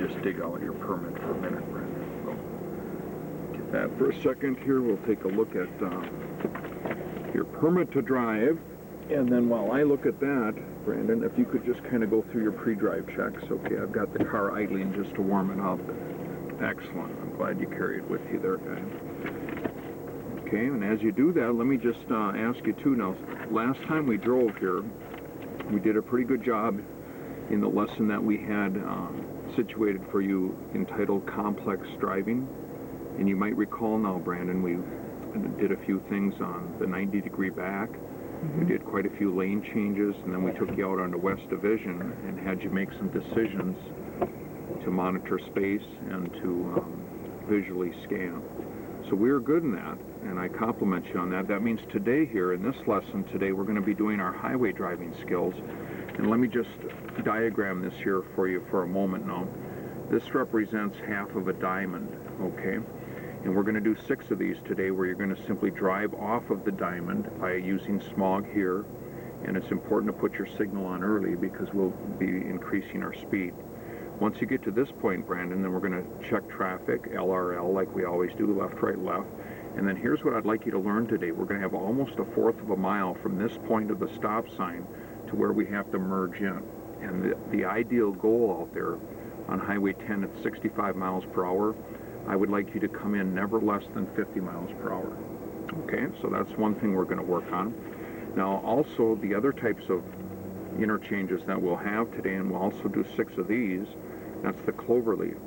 just dig out your permit for a minute, Brandon. So, get that for a second here. We'll take a look at your permit to drive. And then while I look at that, Brandon, if you could just kind of go through your pre-drive checks. Okay, I've got the car idling just to warm it up. Excellent. I'm glad you carry it with you there, guy. Okay, and as you do that, let me just ask you too. Now, last time we drove here, we did a pretty good job in the lesson that we had situated for you entitled Complex Driving. And you might recall now, Brandon, we did a few things on the 90-degree back. We did quite a few lane changes, and then we took you out on the West Division and had you make some decisions to monitor space and to visually scan. So we were good in that, and I compliment you on that. That means today here, in this lesson today, we're going to be doing our highway driving skills. And let me just diagram this here for you for a moment now. This represents half of a diamond, okay? And we're going to do 6 of these today, where you're going to simply drive off of the diamond by using smog here. And it's important to put your signal on early because we'll be increasing our speed. Once you get to this point, Brandon, then we're going to check traffic, LRL, like we always do, left, right, left. And then here's what I'd like you to learn today. We're going to have almost a 1/4 of a mile from this point of the stop sign to where we have to merge in. And the ideal goal out there on Highway 10 at 65 miles per hour, I would like you to come in never less than 50 miles per hour. Okay, so that's one thing we're going to work on. Now, also, the other types of interchanges that we'll have today, and we'll also do 6 of these, that's the cloverleaf.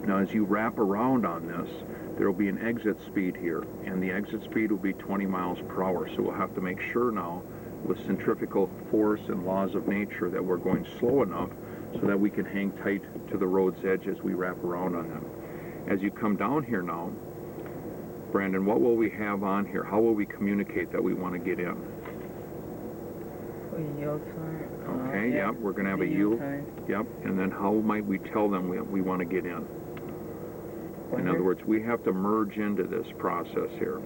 Now, as you wrap around on this, there will be an exit speed here, and the exit speed will be 20 miles per hour. So we'll have to make sure now, with centrifugal force and laws of nature, that we're going slow enough so that we can hang tight to the road's edge as we wrap around on them. As you come down here now, Brandon, what will we have on here? How will we communicate that we want to get in? A yield sign. Okay, yep, we're going to have a yield. Yep, and then how might we tell them we want to get in? In other words, we have to merge into this process here.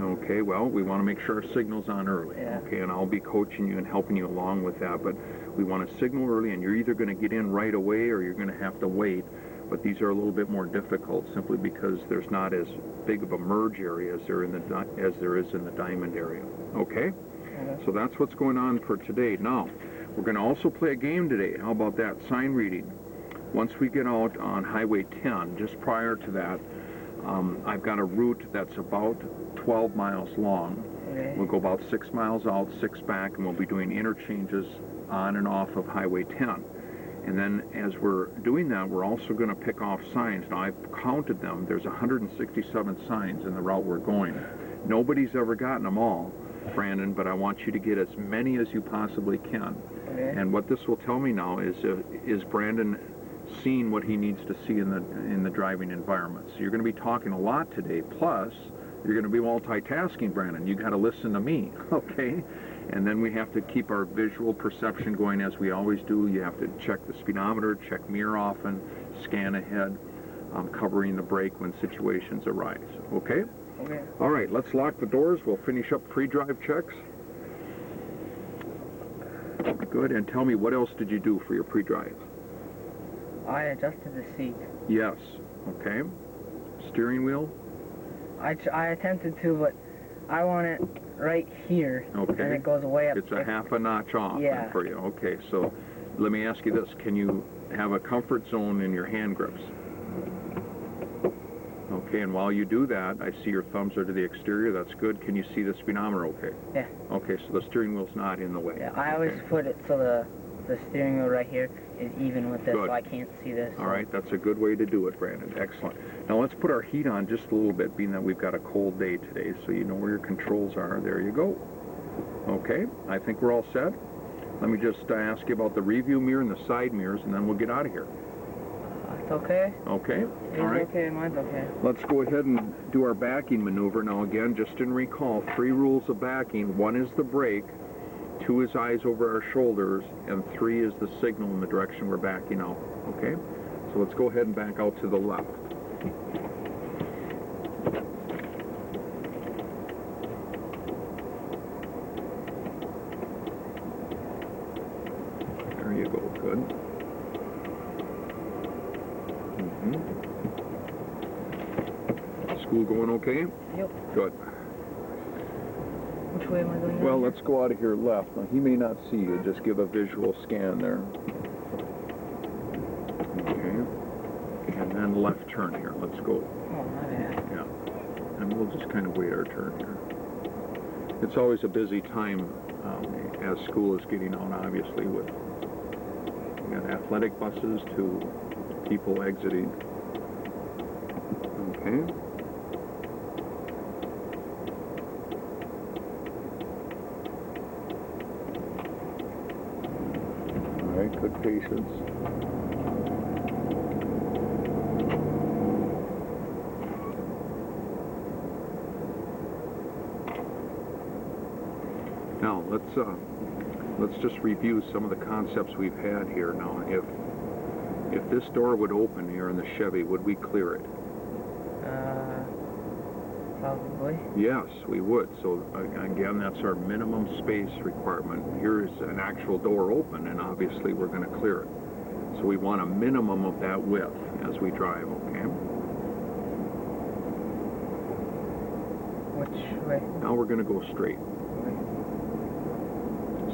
Okay, well, we want to make sure our signal's on early. Yeah. Okay, and I'll be coaching you and helping you along with that, but we want to signal early, and you're either going to get in right away or you're going to have to wait. But these are a little bit more difficult simply because there's not as big of a merge area as there is in the diamond area. Okay? So that's what's going on for today. Now, we're going to also play a game today. How about that? Sign reading. Once we get out on Highway 10, just prior to that, I've got a route that's about 12 miles long. We'll go about 6 miles out, 6 back, and we'll be doing interchanges on and off of Highway 10. And then as we're doing that, we're also going to pick off signs. Now, I've counted them. There's 167 signs in the route we're going. Nobody's ever gotten them all, Brandon, but I want you to get as many as you possibly can. And what this will tell me now is Brandon seeing what he needs to see in the driving environment. So you're going to be talking a lot today, plus you're going to be multitasking, Brandon. You got to listen to me, okay? And then we have to keep our visual perception going as we always do. You have to check the speedometer, check mirror often, scan ahead, covering the brake when situations arise, okay? Okay. All right, let's lock the doors. We'll finish up pre-drive checks. Good, and tell me, what else did you do for your pre-drive? I adjusted the seat. Yes, okay. Steering wheel? I attempted to, but I want it right here. Okay. And it goes way up. It's a half a notch off for you. Okay, so let me ask you this. Can you have a comfort zone in your hand grips? Okay, and while you do that, I see your thumbs are to the exterior. That's good. Can you see the speedometer okay? Yeah. Okay, so the steering wheel's not in the way. Yeah, I always put it so the steering wheel right here is even with this, Good. so I can't see this. All right, that's a good way to do it, Brandon. Excellent. Now let's put our heat on just a little bit, being that we've got a cold day today, so you know where your controls are. There you go. Okay, I think we're all set. Let me just ask you about the review mirror and the side mirrors, and then we'll get out of here. It's okay. Okay, all right. Okay, mine's okay. Let's go ahead and do our backing maneuver. Now again, just in recall, 3 rules of backing. 1 is the brake, 2 is eyes over our shoulders, and 3 is the signal in the direction we're backing out. Okay? So let's go ahead and back out to the left. There you go. Good. School going okay? Yep. Good. Which way am I going? Well, let's go out of here left. Now, he may not see you. Just give a visual scan there. Okay. And then left turn here. Let's go. Oh, my bad. Yeah. And we'll just kind of wait our turn here. It's always a busy time as school is getting on, obviously, with athletic buses to people exiting. Okay. All right, good patience. Now let's just review some of the concepts we've had here. Now, if this door would open here in the Chevy, would we clear it? Probably. Yes, we would. So again, that's our minimum space requirement. Here's an actual door open, and obviously we're going to clear it. So we want a minimum of that width as we drive, okay? Which way? Now we're going to go straight.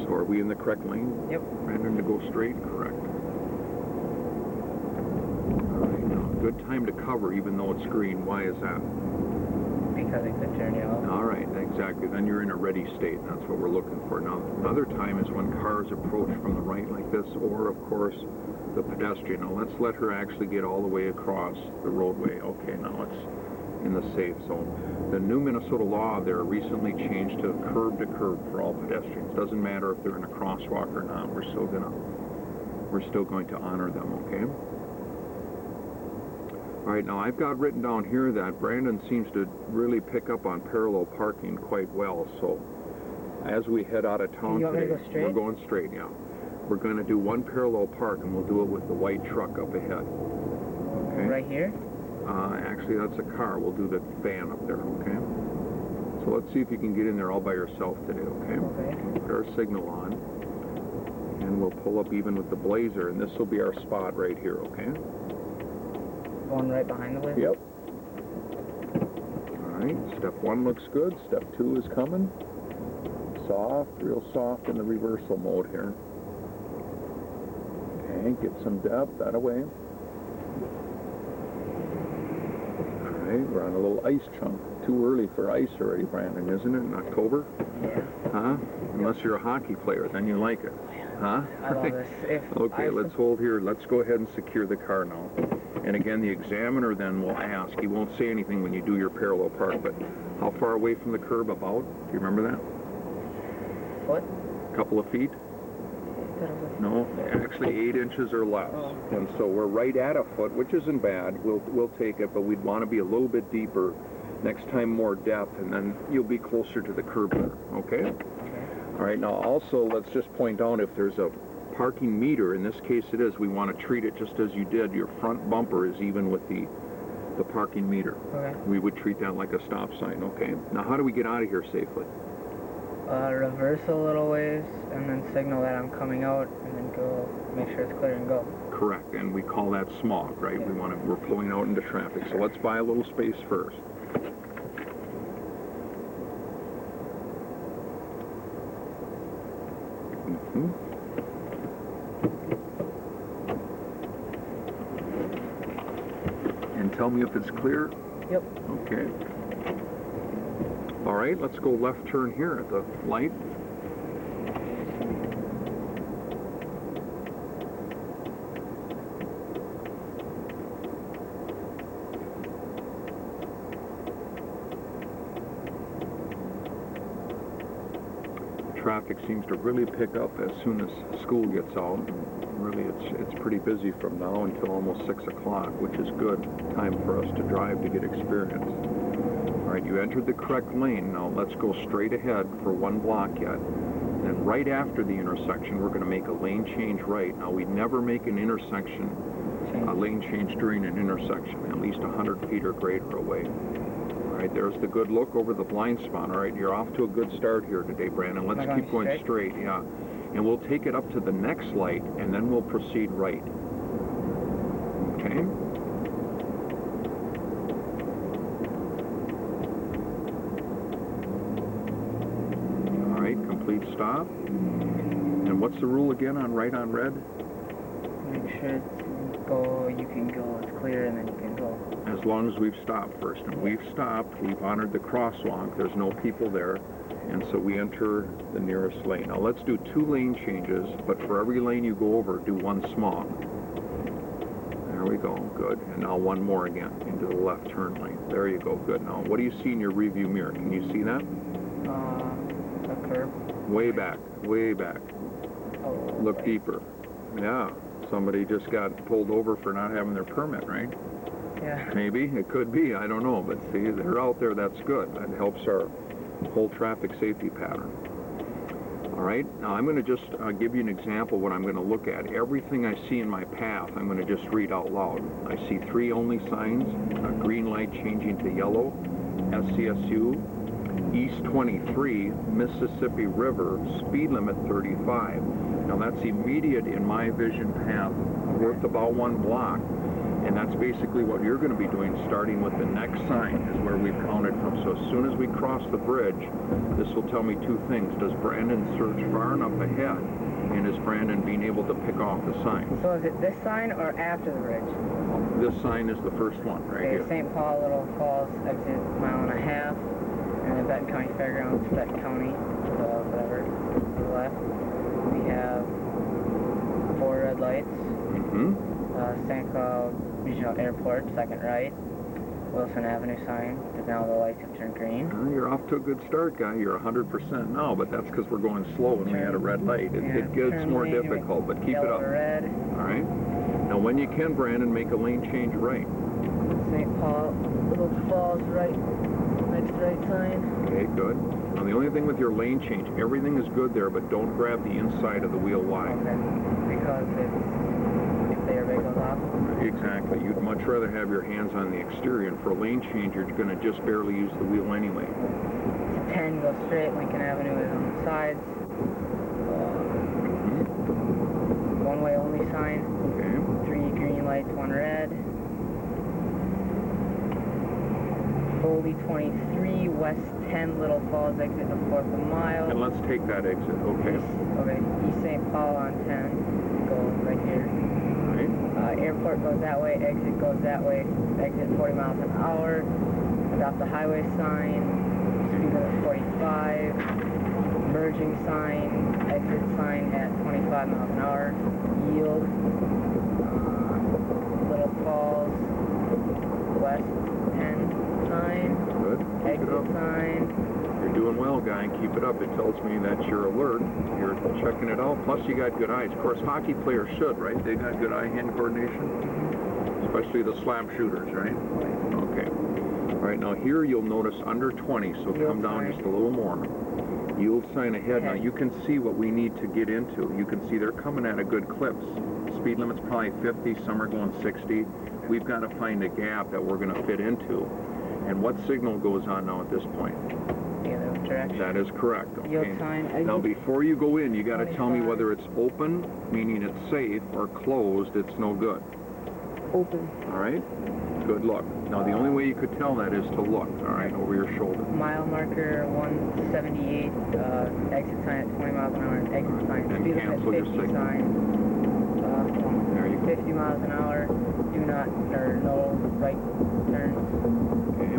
So are we in the correct lane? Yep. Brandon, to go straight? Correct. All right, now, good time to cover even though it's green. Why is that? Because it could turn you off. All right, exactly. Then you're in a ready state. That's what we're looking for. Now, another time is when cars approach from the right like this, or, of course, the pedestrian. Now, let's let her actually get all the way across the roadway. Okay, now it's in the safe zone. The new Minnesota law there recently changed to curb for all pedestrians. Doesn't matter if they're in a crosswalk or not. We're still going to honor them, okay? All right, now I've got written down here that Brandon seems to really pick up on parallel parking quite well. So as we head out of town You want me today, to go straight? we're going straight, yeah. We're going to do one parallel park, and we'll do it with the white truck up ahead. Okay? Right here? Actually, that's a car. We'll do the van up there, okay? So let's see if you can get in there all by yourself today, okay? Okay. We'll put our signal on, and we'll pull up even with the Blazer, and this will be our spot right here, okay? Going right behind the Blazer? Yep. All right, step 1 looks good. Step 2 is coming. Soft, real soft in the reversal mode here. Okay, get some depth, that away. We're on a little ice chunk. Too early for ice already, Brandon, isn't it, in October? Yeah. Huh? Unless you're a hockey player, then you like it. Huh? I love this. Okay, let's hold here. Let's go ahead and secure the car now. And again, the examiner then will ask. He won't say anything when you do your parallel park, but how far away from the curb about? Do you remember that? What? A couple of feet? No, actually 8 inches or less. Oh. And so we're right at a foot, which isn't bad. We'll take it, but we'd want to be a little bit deeper. Next time more depth, and then you'll be closer to the curb there, okay? All right, now also let's just point out if there's a parking meter, in this case it is, we want to treat it just as you did. Your front bumper is even with the parking meter. Okay. We would treat that like a stop sign, okay? Now how do we get out of here safely? Reverse a little ways, and then signal that I'm coming out, and then go, make sure it's clear and go. Correct, and we call that smog, right? Yeah. We're pulling out into traffic, so let's buy a little space first. And tell me if it's clear? Yep. Okay. All right, let's go left turn here at the light. Traffic seems to really pick up as soon as school gets out. Really, it's pretty busy from now until almost 6 o'clock, which is good time for us to drive to get experience. All right, you entered the correct lane. Now let's go straight ahead for 1 block yet. Then right after the intersection, we're going to make a lane change right. Now we never make an intersection, a lane change during an intersection, at least 100 feet or greater away. All right, there's the good look over the blind spot. All right, you're off to a good start here today, Brandon. Let's keep going straight. Yeah. and we'll take it up to the next light, and then we'll proceed right. Okay? All right, complete stop. And what's the rule again on right on red? Make sure you can go, it's clear, and then you can go. As long as we've stopped first. And we've stopped, we've honored the crosswalk, there's no people there, and so we enter the nearest lane. Now let's do 2 lane changes, but for every lane you go over, do 1 small. There we go, good. And now 1 more again, into the left turn lane. There you go, good. Now, what do you see in your rearview mirror? Can you see that? A curb. Way back, way back. Oh, Look right. deeper. Yeah, somebody just got pulled over for not having their permit, right? Yeah. Maybe, it could be, I don't know, but see, they're out there, that's good. That helps our whole traffic safety pattern. All right, now I'm going to just give you an example of what I'm going to look at. Everything I see in my path, I'm going to just read out loud. I see 3 only signs, a green light changing to yellow, SCSU, East 23, Mississippi River, speed limit 35. Now that's immediate in my vision path, worth about 1 block. And that's basically what you're going to be doing, starting with the next sign is where we've counted from. So as soon as we cross the bridge, this will tell me 2 things. Does Brandon search far enough ahead? And is Brandon being able to pick off the sign? So is it this sign or after the bridge? This sign is the first one, right here. St. Paul, Little Falls, exit 1.5 miles, and then Benton County Fairgrounds, Benton County, whatever, to the left. We have 4 red lights. Mm-hmm. St. Cloud Regional Airport, second right. Wilson Avenue sign, because now the lights have turned green. You're off to a good start, guy. You're 100% now, but that's because we're going slow and we had a red light. It gets more difficult, but keep it up. Red. All right. Now, when you can, Brandon, make a lane change right. St. Paul, Little Falls, right. Next right sign. Okay, good. Now, the only thing with your lane change, everything is good there, but don't grab the inside of the wheel wide. Okay. Because if the airbag goes off. Exactly. You'd much rather have your hands on the exterior, and for a lane change, you're going to just barely use the wheel anyway. 10 goes straight. Lincoln Avenue is on the sides. One-way only sign. Okay. 3 green lights, 1 red. Foley 23, West 10, Little Falls, exit the 4th of mile. And let's take that exit, okay? Okay, East St. Paul on 10, go right here. Right. Airport goes that way, exit goes that way, exit 40 miles an hour. Adopt the highway sign, speed limit 45. Merging sign, exit sign at 25 miles an hour. Yield, Little Falls, West 10 sign. Good. Keep it up. Exit sign. You're doing well, guy. Keep it up. It tells me that you're alert. You're checking it out. Plus, you got good eyes. Of course, hockey players should, right? They got good eye-hand coordination, especially the slap shooters, right? Okay. All right. Now here you'll notice under 20, so come down just a little more. Yield sign ahead. Now you can see what we need to get into. You can see they're coming at a good clips. Speed limit's probably 50. Some are going 60. We've got to find a gap that we're going to fit into. And what signal goes on now at this point? The other direction. That is correct. Okay. Yield sign. Exit. Now before you go in, you got to tell me whether it's open, meaning it's safe, or closed, it's no good. Open. All right? Good luck. Now the only way you could tell that is to look, all right, over your shoulder. Mile marker 178, exit sign at 20 miles an hour, and exit sign. And Speed cancel limit your 50 signal. sign. There you go. 50 miles an hour, do not, or no right turns. Okay.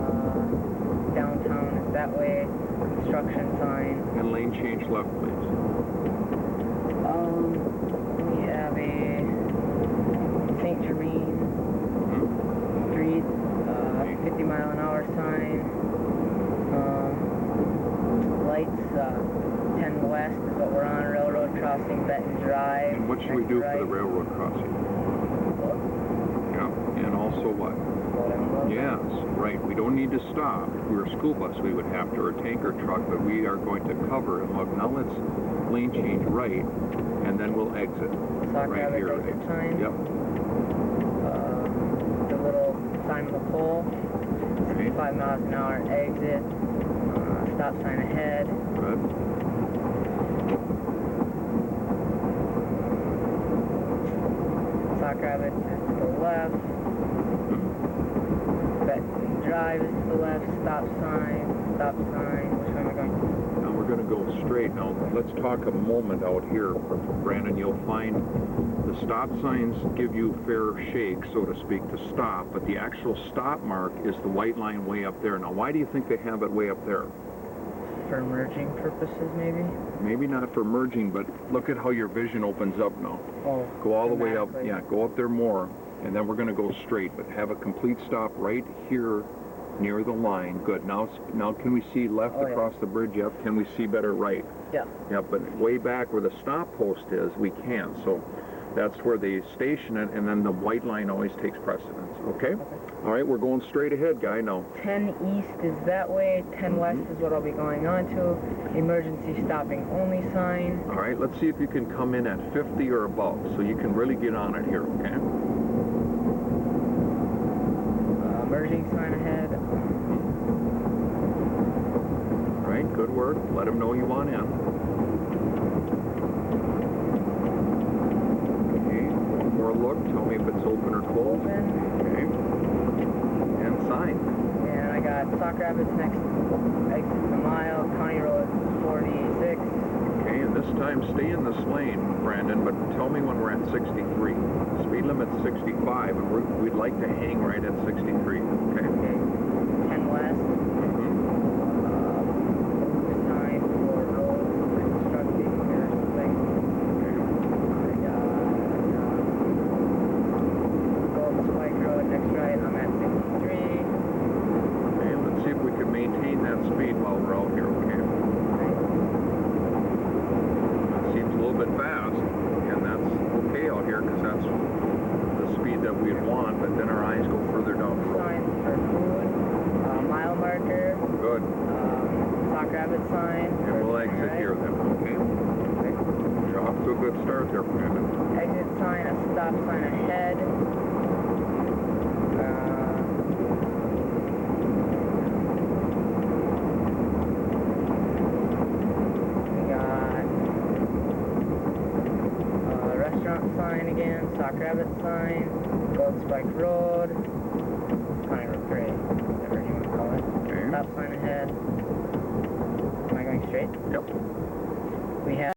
Downtown is that way, construction sign. And lane change left, please. We have a St. Germain Street, 50 mile an hour sign. Lights, 10 west is what we're on, railroad crossing, Benton Drive. And what should we do for the railroad crossing? Yeah, and also what? Yes, right. We don't need to stop. If we were a school bus, we would have to, or a tanker truck, but we are going to cover and look. Now let's lane change right, and then we'll exit. Right here. Exit sign. Yep. The little sign on the pole, 65 miles an hour, exit. Stop sign ahead. Good. Sock Rapids is to the left. Benton Drive is to the left. Stop sign. Which way am I going? Now we're going to go straight. Now let's talk a moment out here, Brandon. You'll find the stop signs give you fair shake, so to speak, to stop, but the actual stop mark is the white line way up there. Now why do you think they have it way up there? For merging purposes, maybe? Maybe not for merging, but look at how your vision opens up now. Oh, Go all the way up. dramatically. Yeah, go up there more, and then we're going to go straight, but have a complete stop right here near the line. Good. Now can we see left Oh, yeah. across the bridge? Yep. Can we see better right? Yeah. Yep, but way back where the stop post is, we can't. So that's where they station it, and then the white line always takes precedence. Okay? All right, we're going straight ahead, guy. Now. 10 east is that way. 10 west is what I'll be going on to. Emergency stopping only sign. All right, let's see if you can come in at 50 or above, so you can really get on it here. Okay? Merging sign ahead. All right, good work. Let them know you want in. One more look. Tell me if it's open or closed. Open. Okay. And sign. And I got Sock Rapids next exit the mile. County Road 46. Okay, and this time stay in this lane, Brandon, but tell me when we're at 63. Speed limit's 65, and we'd like to hang right at 63. Okay? Okay. 10 west. Sign for road constructing or something. I got Golden Spike Road next right. I'm at 63. Okay, let's see if we can maintain that speed while we're out here, okay? That seems a little bit fast, and that's okay out here because that's the speed that we'd want, but then our eyes go further down the road. Signs for food. Mile marker. Good. Sock Rapids sign. And we'll exit Right. here then, okay? You're off to a good start there, Brandon. Exit sign, a stop sign ahead. We got restaurant sign again, Sock Rapids sign, Gold Spike Road, County Road 3, whatever you want to call it. Okay. Stop sign ahead. Am I going straight? Yep. We have